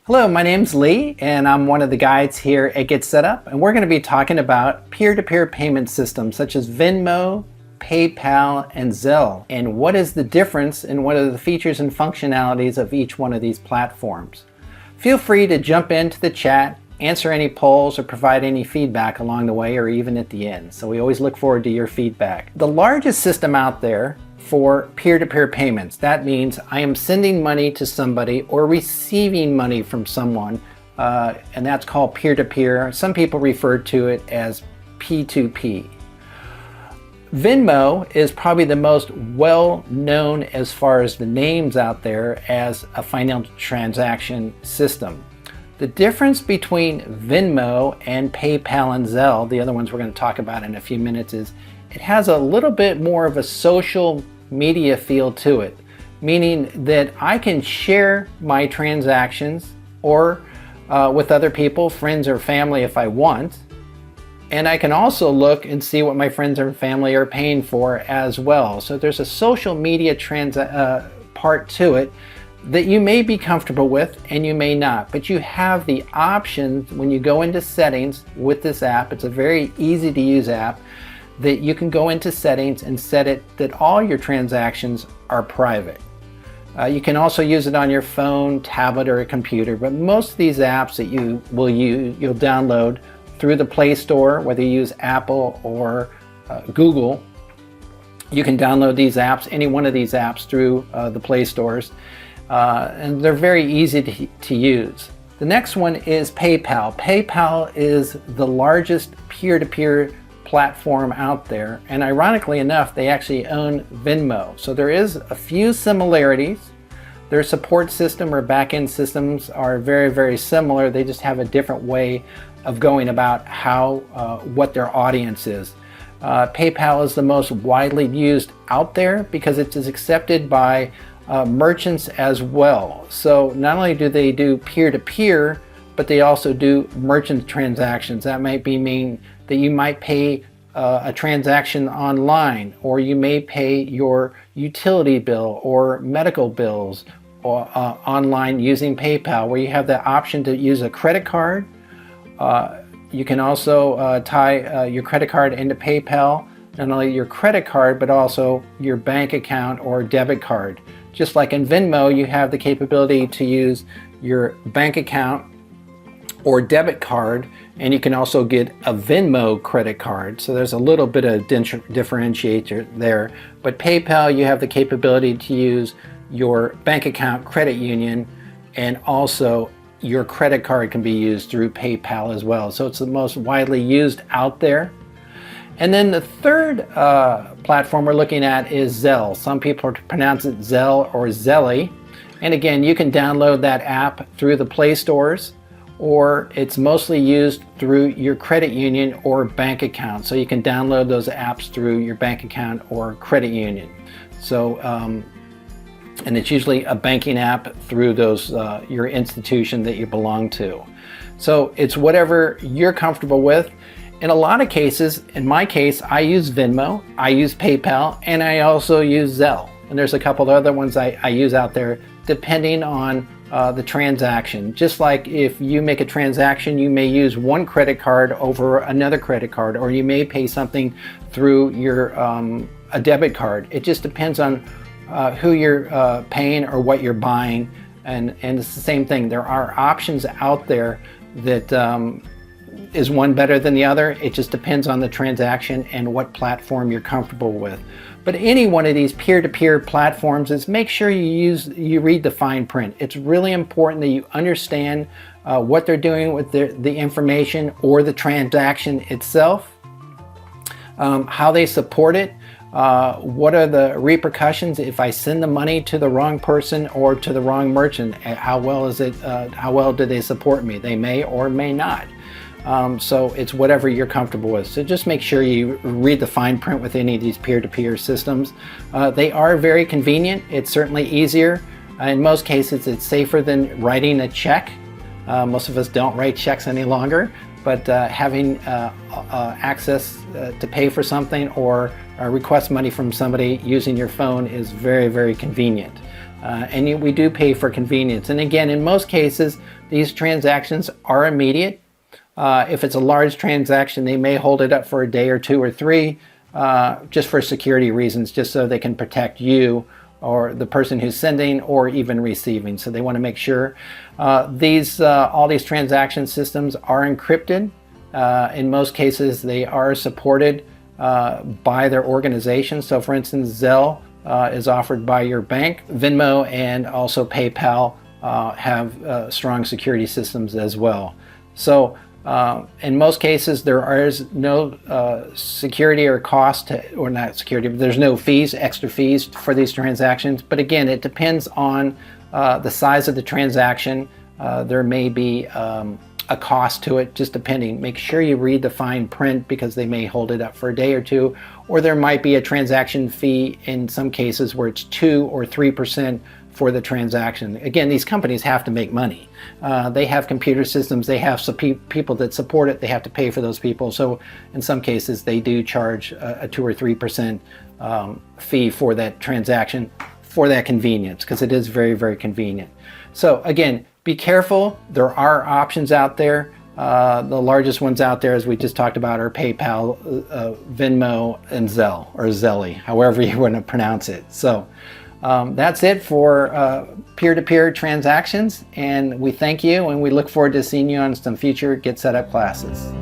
Hello, my name's Lee, and I'm one of the guides here at Get Set Up, and we're going to be talking about peer-to-peer payment systems such as Venmo, PayPal, and Zelle, and what is the difference and what are the features and functionalities of each one of these platforms. Feel free to jump into the chat, answer any polls, or provide any feedback along the way or even at the end. So we always look forward to your feedback. The largest system out there for peer-to-peer payments, that means I am sending money to somebody or receiving money from someone, and that's called peer-to-peer. Some people refer to it as P2P. Venmo is probably the most well-known as far as the names out there as a financial transaction system. The difference between Venmo and PayPal and Zelle, the other ones we're going to talk about in a few minutes, is it has a little bit more of a social media feel to it, meaning that I can share my transactions or with other people, friends or family if I want, and I can also look and see what my friends and family are paying for as well. So there's a social media part to it that you may be comfortable with and you may not, but you have the option when you go into settings with this app. It's a very easy to use app that you can go into settings and set it that all your transactions are private. You can also use it on your phone, tablet, or a computer, but most of these apps that you'll download through the Play Store, whether you use Apple or Google. You can download these apps, any one of these apps, through the Play Stores, and they're very easy to use. The next one is PayPal. PayPal is the largest peer-to-peer platform out there, and ironically enough, they actually own Venmo. So there is a few similarities. Their support system or back-end systems are very, very similar. They just have a different way of going about what their audience is. PayPal is the most widely used out there because it is accepted by merchants as well. So not only do they do peer-to-peer, but they also do merchant transactions. That might mean that you might pay a transaction online, or you may pay your utility bill or medical bills or online using PayPal, where you have the option to use a credit card. You can also tie your credit card into PayPal, not only your credit card, but also your bank account or debit card. Just like in Venmo, you have the capability to use your bank account or debit card, and you can also get a Venmo credit card. So there's a little bit of differentiator there. But PayPal, you have the capability to use your bank account, credit union, and also your credit card can be used through PayPal as well. So it's the most widely used out there. And then the third platform we're looking at is Zelle. Some people pronounce it Zelle or Zelle. And again, you can download that app through the Play Stores, or it's mostly used through your credit union or bank account. So you can download those apps through your bank account or credit union. So, and it's usually a banking app through those your institution that you belong to. So it's whatever you're comfortable with. In a lot of cases, in my case, I use Venmo, I use PayPal, and I also use Zelle. And there's a couple of other ones I use out there depending on the transaction. Just like if you make a transaction, you may use one credit card over another credit card, or you may pay something through your a debit card. It just depends on who you're paying or what you're buying, and it's the same thing. There are options out there that is one better than the other. It just depends on the transaction and what platform you're comfortable with. But any one of these peer-to-peer platforms is make sure you read the fine print. It's really important that you understand what they're doing with the information or the transaction itself, how they support it, what are the repercussions if I send the money to the wrong person or to the wrong merchant. How well do they support me? They may or may not. So it's whatever you're comfortable with. So just make sure you read the fine print with any of these peer-to-peer systems. They are very convenient. It's certainly easier. In most cases, it's safer than writing a check. Most of us don't write checks any longer, but having access to pay for something or request money from somebody using your phone is very, very convenient. And we do pay for convenience. And again, in most cases, These transactions are immediate. If it's a large transaction, they may hold it up for a day or two or three, just for security reasons, just so they can protect you or the person who's sending or even receiving. So they want to make sure all these transaction systems are encrypted. In most cases, they are supported by their organization. So for instance, Zelle is offered by your bank. Venmo and also PayPal have strong security systems as well. So in most cases, there is no security or cost, or not security, but there's no fees, extra fees for these transactions. But again, it depends on the size of the transaction. There may be a cost to it, just depending. Make sure you read the fine print, because they may hold it up for a day or two, or there might be a transaction fee in some cases where it's 2 or 3% for the transaction. Again, these companies have to make money. They have computer systems, they have some people that support it, they have to pay for those people. So in some cases, they do charge a 2 or 3% fee for that transaction, for that convenience, because it is very, very convenient. So again, be careful. There are options out there. The largest ones out there, as we just talked about, are PayPal, Venmo, and Zelle, or Zelle, however you want to pronounce it. So that's it for peer-to-peer transactions, and we thank you, and we look forward to seeing you on some future Get Set Up classes.